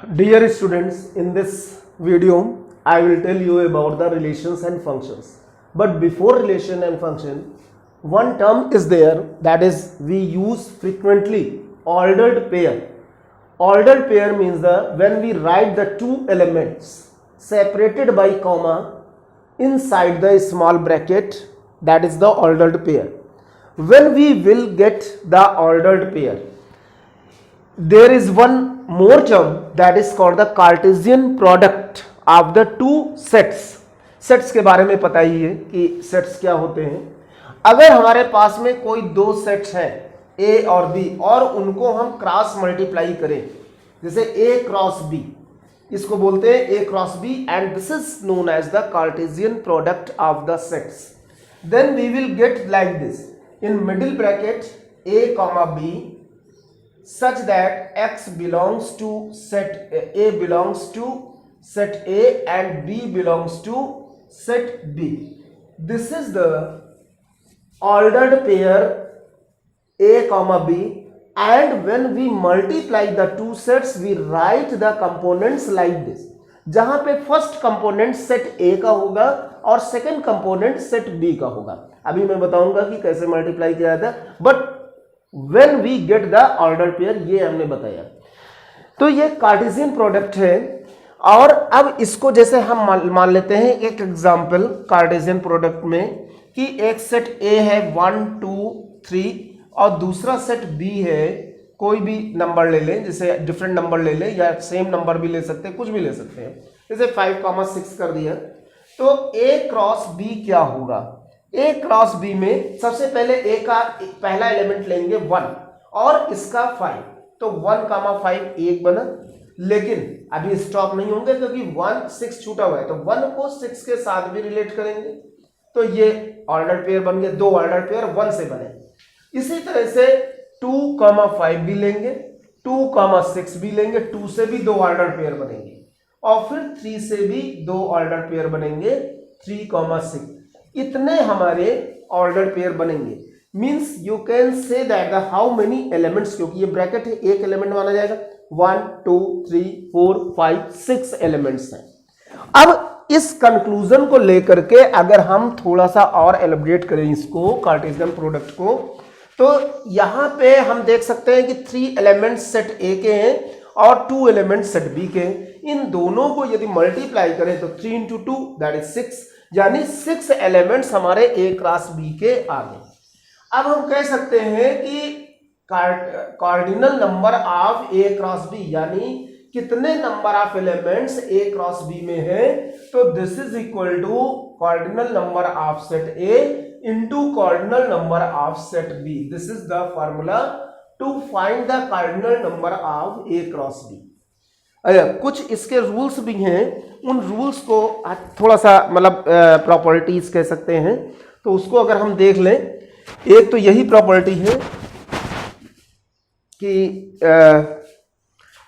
Dear students, in this video, I will tell you about the relations and functions. But before relation and function, one term is there, that is we use frequently, ordered pair. Ordered pair means when we write the two elements separated by comma inside the small bracket, that is the ordered pair. When we will get the ordered pair, there is one more term that is called the Cartesian product of the two sets. Sets के बारे में पता ही है कि sets क्या होते हैं. अगर हमारे पास में कोई दो सेट्स हैं ए और बी और उनको हम क्रॉस मल्टीप्लाई करें, जैसे ए क्रॉस बी, इसको बोलते हैं a cross b and this is known as the Cartesian product of the sets. Then we will get like this in middle bracket a comma b such that x belongs to set A belongs to set A and B belongs to set B. This is the ordered pair A comma B, and when we multiply the two sets we write the components like this. जहां पे first component set A का होगा और second component set B का होगा. अभी मैं बताऊंगा कि कैसे मल्टीप्लाई किया जाता है, but when we get the ordered pair ये हमने बताया. तो ये कार्टेशियन प्रोडक्ट है. और अब इसको जैसे हम मान लेते हैं एक एग्जांपल कार्टेशियन प्रोडक्ट में कि एक सेट A है 1 2 3 और दूसरा सेट B है, कोई भी नंबर ले लें, जैसे डिफरेंट नंबर ले लें या सेम नंबर भी ले सकते हैं, कुछ भी ले सकते हैं. जैसे 5,6 कर दिया तो A क्रॉस B क्या होगा. ए क्रॉस बी में सबसे पहले ए का पहला एलिमेंट लेंगे 1 और इसका 5, तो 1,5 एक बना. लेकिन अभी स्टॉप नहीं होंगे क्योंकि 1 6 छूटा हुआ है, तो 1 को 6 के साथ भी रिलेट करेंगे, तो ये ऑर्डर पेयर बन गए. दो ऑर्डर पेयर 1 से बने. इसी तरह से 2,5 भी लेंगे, 2,6 भी लेंगे, 2 से भी दो ऑर्डर पेयर बनेंगे और फिर 3 से भी दो ऑर्डर पेयर बनेंगे, 3,6. इतने हमारे ऑर्डर पेयर बनेंगे. Means you can say that the how many elements, क्योंकि ये ब्रैकेट है एक एलिमेंट माना जाएगा, 1 2 3 4 5 6 एलिमेंट्स हैं. अब इस कंक्लूजन को लेकर के अगर हम थोड़ा सा और एलिब्रेट करें इसको कार्टेशियन प्रोडक्ट को, तो यहां पे हम देख सकते हैं कि 3 एलिमेंट्स सेट ए के हैं और 2 एलिमेंट्स सेट बी के हैं. इन दोनों को यदि मल्टीप्लाई करें तो 3 into 2 दैट इज 6, यानी 6 एलिमेंट्स हमारे ए क्रॉस बी के आ गए. अब हम कह सकते हैं कि cardinal number of A cross B, यानी कितने number of elements A cross B में है, तो this is equal to cardinal number of set A into cardinal number of set B. This is the formula to find the cardinal number of A cross B. कुछ इसके rules भी हैं, उन rules को थोड़ा सा मतलब प्रॉपर्टीज कह सकते हैं, तो उसको अगर हम देख लें. एक तो यही प्रॉपर्टी है कि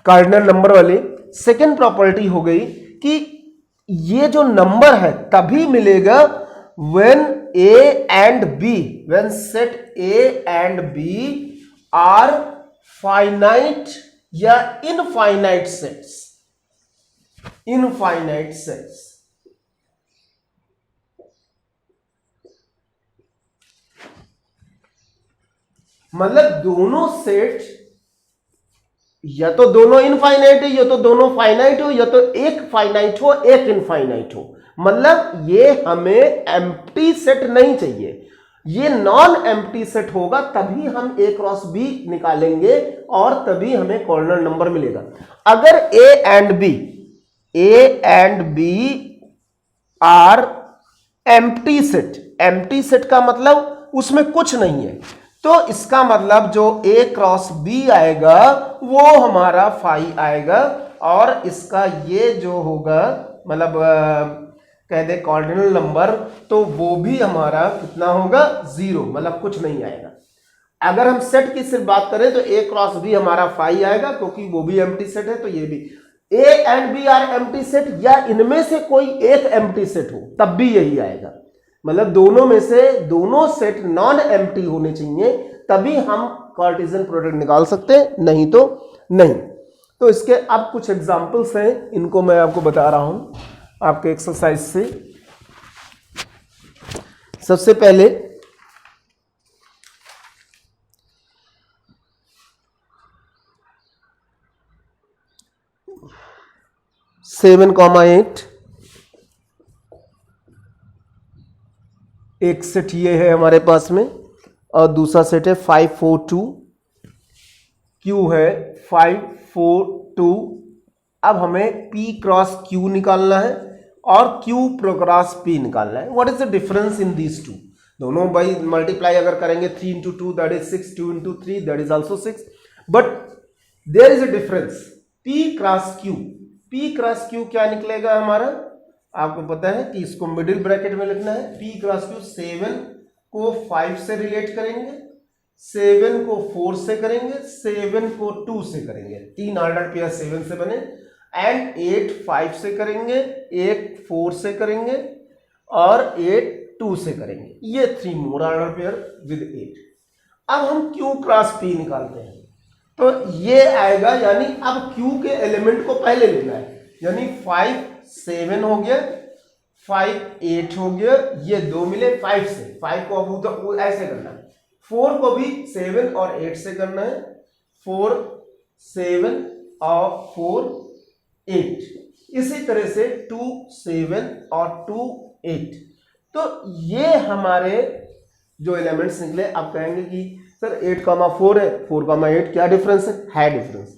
कार्डिनल नंबर वाली. सेकंड प्रॉपर्टी हो गई कि ये जो नंबर है तभी मिलेगा when A and B, when set A and B are finite या इनफाइनाइट सेट्स. इनफाइनाइट सेट्स मतलब दोनों सेट या तो दोनों इनफाइनाइट हो, या तो दोनों फाइनाइट हो, या तो एक फाइनाइट हो एक इनफाइनाइट हो. मतलब ये हमें एम्प्टी सेट नहीं चाहिए, ये नॉन एम्प्टी सेट होगा तभी हम ए क्रॉस बी निकालेंगे और तभी हमें कॉर्डिनल नंबर मिलेगा. अगर A and B are empty set का मतलब उसमें कुछ नहीं है, तो इसका मतलब जो ए क्रॉस बी आएगा वो हमारा फाई आएगा और इसका ये जो होगा मतलब कह दे कॉर्डिनल नंबर, तो वो भी हमारा कितना होगा 0, मतलब कुछ नहीं आएगा. अगर हम सेट की सिर्फ बात करें तो ए क्रॉस बी हमारा फाई आएगा क्योंकि वो भी एम्प्टी सेट है, तो ये भी A and B are empty set या इनमें से कोई एक एम्प्टी सेट हो तब भी यही आएगा. मतलब दोनों में से दोनों सेट नॉन एम्प्टी होने चाहिए तभी हम कार्टेशियन प्रोडक्ट निकाल सकते हैं, नहीं तो नहीं. तो इसके अब कुछ एग्जांपल्स हैं, इनको मैं आपको बता रहा हूं आपके एक्सरसाइज से। सबसे पहले 7,8 एक सेट ये है हमारे पास में, और दूसरा सेट है 542, Q है 542। अब हमें P क्रॉस Q निकालना है और Q क्रॉस P निकालना है। What is the difference in these two? दोनों भाई मल्टीप्लाई अगर करेंगे 3 into 2 that is 6, 2 into 3 that is also 6, but there is a difference. P cross Q, P cross Q क्या निकलेगा हमारा? आपको पता है कि इसको मिडिल ब्रैकेट में लिखना है। P क्रॉस Q 7 को 5 से रिलेट करेंगे, 7 को 4 से करेंगे, 7 को 2 से करेंगे, 3 ऑर्डर पेयर 7 से बने, एंड 8 5 से करेंगे, 8 4 से करेंगे और 8 2 से करेंगे। ये 3 मोर ऑर्डर पेयर विद 8। अब हम Q क्रॉस P निकालते हैं, तो ये आएगा, यानी अब Q के एलिमेंट को पहले लेना है, यानी 5 7 हो गया, 5 8 हो गया, ये 2 मिले 5 से, 5 को अब ऐसे करना है, 4 को भी 7 और 8 से करना है, 4 7 और 4 8, इसी तरह से 2 7 और 2 8। तो ये हमारे जो एलिमेंट्स निकले। आप कहेंगे कि सर 8,4 है, 4,8 क्या डिफरेंस है डिफरेंस।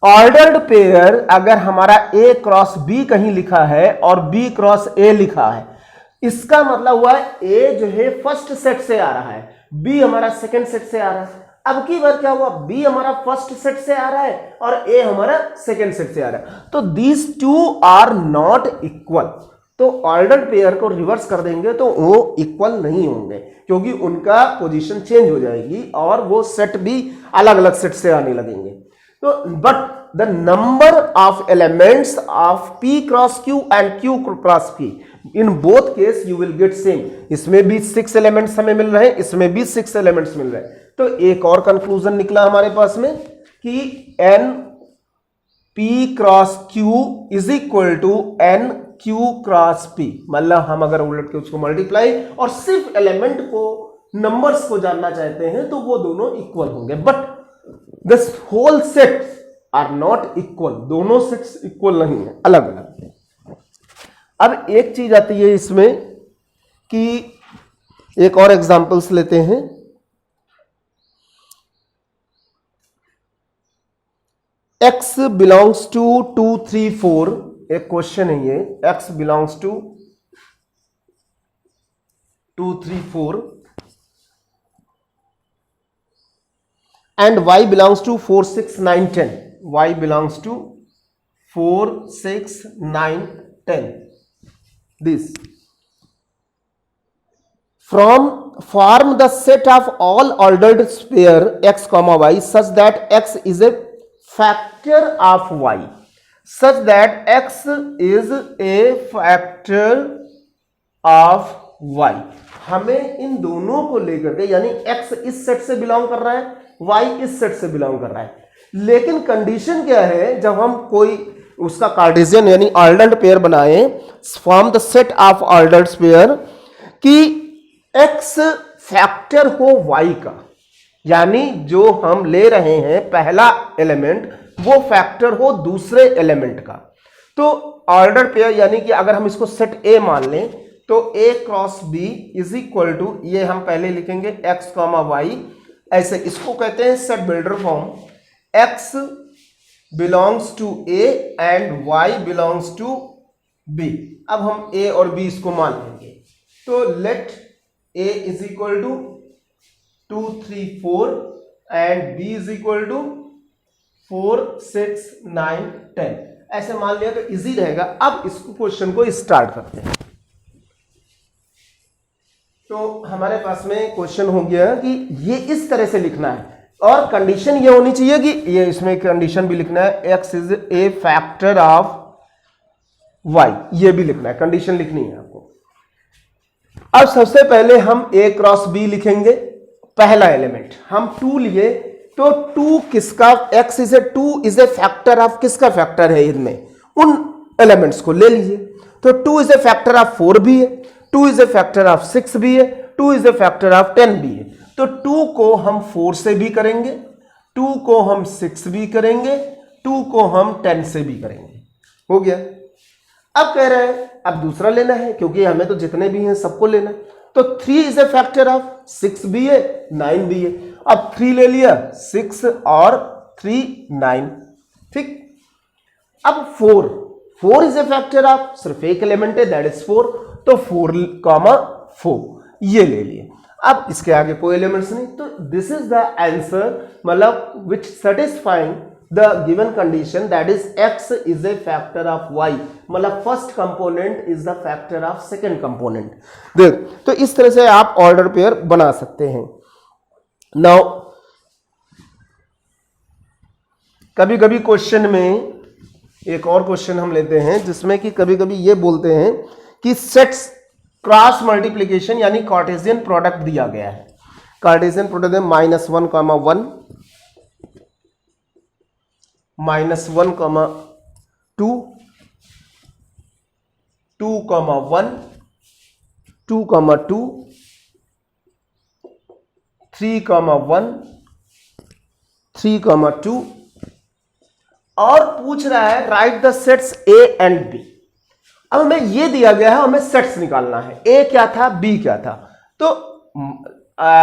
ऑर्डर्ड पेयर अगर हमारा A क्रॉस B कहीं लिखा है और B क्रॉस A लिखा है, इसका मतलब हुआ A जो है फर्स्ट सेट से आ रहा है, B हमारा सेकंड सेट से आ रहा है। अब की बार क्या हुआ, B हमारा फर्स्ट सेट से आ रहा है और A हमारा सेकंड सेट से आ रहा है, तो these two are not equal. तो ऑर्डर्ड पेयर को रिवर्स कर देंगे तो वो इक्वल नहीं होंगे, क्योंकि उनका पोजीशन चेंज हो जाएगी और वो सेट भी अलग अलग सेट से आने लगेंगे। तो but the number of elements of P cross Q and Q cross P in both case you will get same. इसमें भी 6 एलिमेंट्स हमें मिल रहे हैं, इसमें भी 6 एलिमेंट्स मिल रहे हैं। तो एक और कंक्लूजन निकला हमारे पास में कि N P cross Q is equal to N Q cross P। मतलब हम अगर उलट के उसको मल्टीप्लाई और सिर्फ एलिमेंट को नंबर्स को जानना चाहते हैं तो वो दोनों इक्वल होंगे, but this whole sets are not equal. दोनों सेट्स इक्वल नहीं है, अलग अलग। अब एक चीज आती है इसमें कि एक और एग्जांपल्स लेते हैं। X belongs to 2 3 4, एक क्वेश्चन है ये, X belongs to 2 3 4 and Y belongs to 4 6 9 10. Y belongs to 4 6 9 10. This form the set of all ordered pair X comma Y such that X is a factor of Y, such that X is a factor of Y। हमें इन दोनों को लेकर के, यानी X इस set से belong कर रहा है, Y इस सेट से बिलोंग कर रहा है, लेकिन कंडीशन क्या है, जब हम कोई उसका कार्टेशियन यानी ऑर्डर्ड पेयर बनाए, form the set of ordered pair, कि X फैक्टर हो Y का, यानी जो हम ले रहे हैं पहला एलिमेंट वो फैक्टर हो दूसरे एलिमेंट का। तो ऑर्डर पेयर यानी कि अगर हम इसको सेट A मान लें तो A cross B is equal to, ये हम पहले लिखेंगे X कॉमा Y, ऐसे इसको कहते हैं set builder form. X belongs to A and Y belongs to B। अब हम A और B इसको मान लेंगे, तो let A is equal to 2 3 4 and B is equal to 4 6 9 10, ऐसे मान लिया तो इजी रहेगा। अब इस क्वेश्चन को स्टार्ट करते हैं। तो हमारे पास में क्वेश्चन हो गया कि ये इस तरह से लिखना है, और कंडीशन ये होनी चाहिए कि ये इसमें कंडीशन भी लिखना है, X is a factor of Y, ये भी लिखना है, कंडीशन लिखनी है आपको। अब सबसे पहले हम A क्रॉस B लिखेंगे, पहला एलिमेंट हम 2 लिए, तो 2 किसका, x is A 2 is a factor of, किसका फैक्टर है इनमें, उन एलिमेंट्स को ले लीजिए। तो 2 इज ए फैक्टर ऑफ 4 भी है, 2 इज ए फैक्टर ऑफ 6 भी है, 2 इज ए फैक्टर ऑफ 10 भी है। तो 2 को हम 4 से भी करेंगे, 2 को हम 6 भी करेंगे, 2 को हम 10 से भी करेंगे। हो गया। अब कह रहे हैं अब दूसरा लेना है, क्योंकि हमें तो जितने भी हैं सबको लेना है। तो 3 इज ए फैक्टर ऑफ 6 भी है, 9 भी है। अब 3 ले लिया, 6 और 3 9, ठीक। अब 4 इज ए फैक्टर ऑफ, सिर्फ एक एलिमेंट है दैट इज 4, तो 4, ये ले लिए। अब इसके आगे कोई एलिमेंट्स नहीं, तो दिस इज द आंसर, मतलब which satisfying the given condition that is x is a factor of y, मतलब first component is the factor of second component. देख, तो इस तरह से आप ऑर्डर पेयर बना सकते हैं। नाउ कभी कभी क्वेश्चन में एक और क्वेश्चन हम लेते हैं जिसमें कि कभी कभी ये बोलते हैं कि सेट्स क्रॉस मल्टीप्लीकेशन यानी कार्टेशियन प्रोडक्ट दिया गया है। कार्टेशियन प्रोडक्ट है -1, -1, -1, -2, 2, 1, 2, 2, 3, 1, 3, 2, और पूछ रहा है write the sets A and B. अब हमें ये दिया गया है, हमें सेट्स निकालना है। ए क्या था, बी क्या था, तो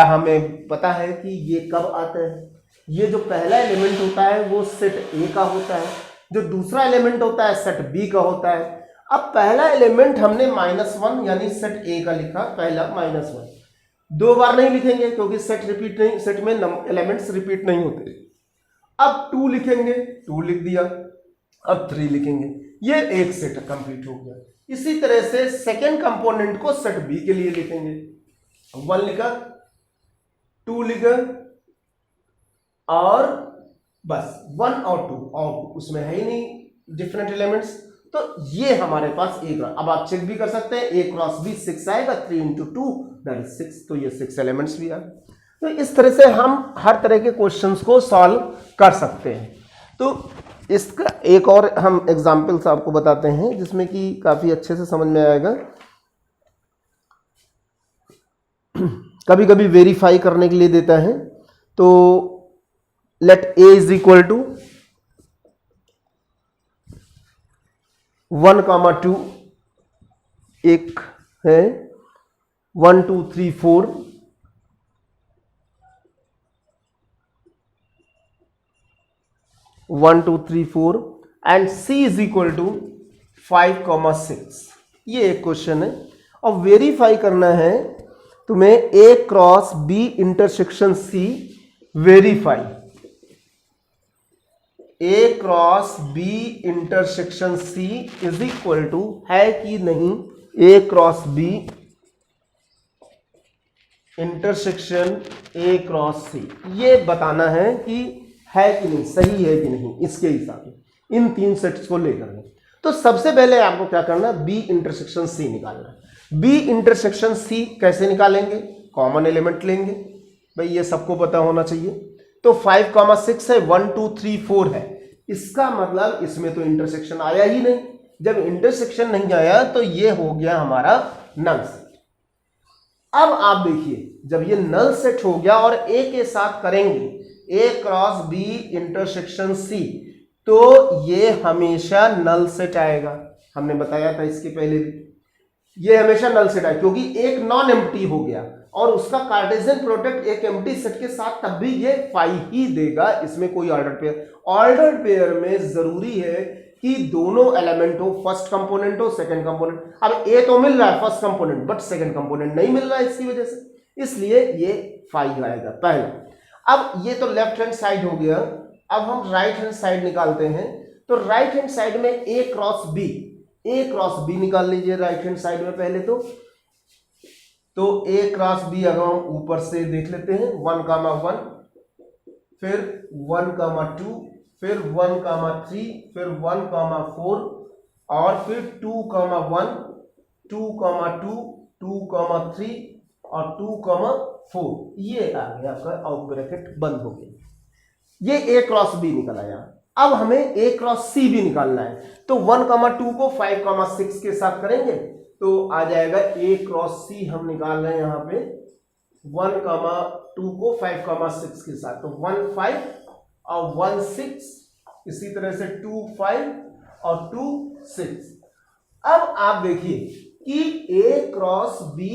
हमें पता है कि ये कब आता है। ये जो पहला एलिमेंट होता है वो सेट ए का होता है, जो दूसरा एलिमेंट होता है सेट बी का होता है। अब पहला एलिमेंट हमने -1 यानी सेट ए का लिखा, पहला -1 दो बार नहीं लिखेंगे क्योंकि सेट रिपीट नहीं, सेट में एलिमेंट्स रिपीट नहीं होते। अब 2 लिखेंगे, 2 लिख दिया। अब 3 लिखेंगे, ये एक सेट कंप्लीट हो गया। इसी तरह से सेकेंड कंपोनेंट को सेट बी के लिए लिखेंगे। 1 लिखा, 2 लिखा, और बस 1 और 2, और उसमें है ही नहीं डिफरेंट एलिमेंट्स, तो ये हमारे पास एक। अब आप चेक भी कर सकते हैं, A क्रॉस B 6 आएगा, 3 × 2 दैट इज 6, तो ये 6 एलिमेंट्स भी आ। तो इस तरह से हम हर तरह के क्वेश्चंस को सॉल्व कर सकते हैं। तो इसका एक और हम एग्जाम्पल्स आपको बताते हैं जिसमें कि काफी अच्छे से समझ में आएगा। कभी कभी वेरीफाई करने के लिए देता है, तो let A is equal to 1, 2 एक है, 1, 2, 3, 4, 1, 2, 3, 4 and C is equal to 5, 6। ये एक क्वेश्चन है और वेरीफाई करना है तुम्हें A cross B intersection C verify. A cross B intersection C is equal to है कि नहीं A cross B intersection A cross C, ये बताना है कि है कि नहीं, सही है कि नहीं। इसके हिसाब से इन 3 सेट्स को लेकर, तो सबसे पहले आपको क्या करना, B इंटरसेक्शन C निकालना। B इंटरसेक्शन C कैसे निकालेंगे, कॉमन एलिमेंट लेंगे, भाई ये सबको पता होना चाहिए। तो 5, 6 है, 1, 2, 3, 4 है, इसका मतलब इसमें तो इंटरसेक्शन आया ही नहीं। जब इंटरसेक्शन नहीं आया तो ये हो गया हमारा नल सेट। अब आप देखिए, जब ये नल सेट हो गया और A के साथ करेंगे A cross B intersection C, तो ये हमेशा नल सेट आएगा। हमने बताया था इसके पहले भी, ये हमेशा नल सेट आएगा क्योंकि एक नॉन एम्प्टी हो गया और उसका कार्टेशियन प्रोडक्ट एक एम्प्टी सेट के साथ तब भी ये 5 ही देगा, इसमें कोई ऑर्डर पेयर। ऑर्डर पेयर में जरूरी है कि दोनों एलिमेंट हो, फर्स्ट कंपोनेंट हो, सेकंड कंपोनेंट। अब A तो मिल रहा है first component, but second component नहीं मिल रहा है इसकी वजह से, इसलिए ये 5 आएगा पहला। अब ये तो लेफ्ट हैंड साइड हो गया, अब हम राइट हैंड साइड निकालते हैं। तो राइट हैंड साइड में A क्रॉस B निकाल लीजिए राइट हैंड साइड में पहले तो A क्रॉस B अगर हम ऊपर से देख लेते हैं, 1, 1, फिर 1, 2, फिर 1, 3, फिर 1, 4 और फिर 2, 1, 2, 2, 2, 3 और 2, 4, ये आ गया आपका आउट ब्रैकेट बंद हो गया। ये A क्रॉस B निकल आया। अब हमें A क्रॉस C भी निकालना है, तो 1,2 को 5,6 के साथ करेंगे तो आ जाएगा A क्रॉस C हम निकाल रहे हैं यहाँ पे 1,2 को 5,6 के साथ, तो 1 5 और 1 6, इसी तरह से 2 5 और 2 6। अब आप देखिए कि A cross B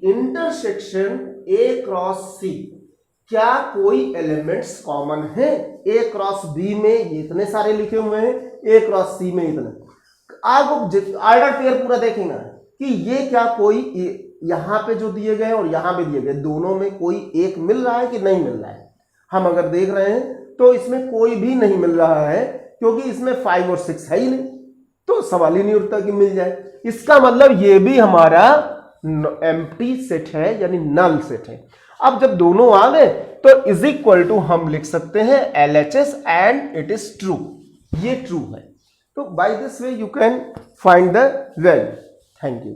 intersection A cross C, क्या कोई एलिमेंट्स कॉमन है? A क्रॉस B में ये इतने सारे लिखे हुए हैं, A क्रॉस C में इतने। आप ऑर्डर पेयर पूरा देखेंगे कि ये क्या कोई यहां पे जो दिए गए और यहां पे दिए गए दोनों में कोई एक मिल रहा है कि नहीं मिल रहा है? हम अगर देख रहे हैं तो इसमें कोई भी नहीं मिल रहा है, क्योंकि इसमें 5 और 6 है ही नहीं, तो सवाल ही नहीं उठता कि मिल जाए। इसका मतलब ये भी हमारा एम्प्टी सेट है, यानी नल सेट है। अब जब दोनों आ गए तो इज इक्वल टू हम लिख सकते हैं LHS and it is true, ये ट्रू है। तो by this way you can find the value. Thank you.